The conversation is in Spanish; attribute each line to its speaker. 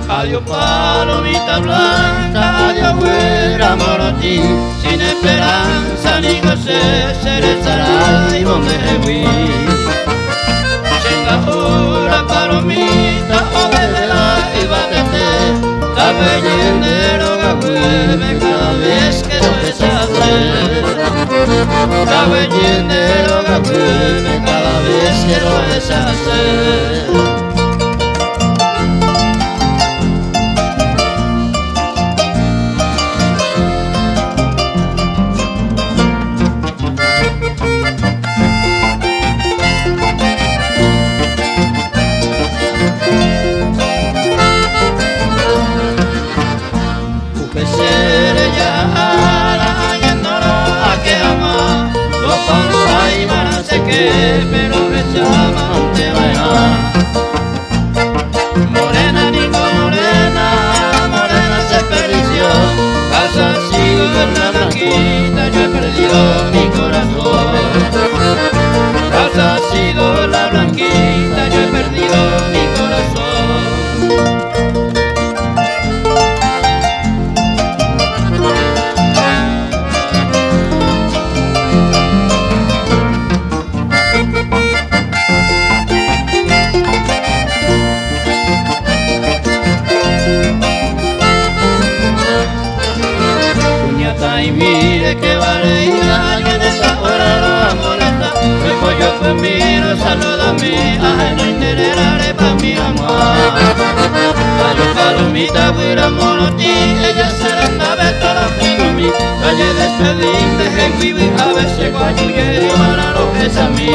Speaker 1: Adiós palomita blanca, adiós güera morotí, sin esperanza ni goce, cerezará y donde fui. Chenga hora palomita, obedela y batete, cabellero gagüeme cada vez que lo deshace. Cabellero gagüeme cada vez que lo deshace. Pero me llaman de vaina. Morena, niño, morena, morena se perdió. Casa sigo en la blanquita, yo he perdido mi corazón. Casa sigo la blanquita, yo he perdido mi corazón. Y mire que vale ir a alguien de esa hora lo molesta. Luego yo pues miro, saluda a mí, ay no intereraré pa' mi amor. Adiós palomita, güira monotí, ella será una vez toda fijo a mí. Calle despedir de Henry, a veces guayuye, y ahora lo que es a mí.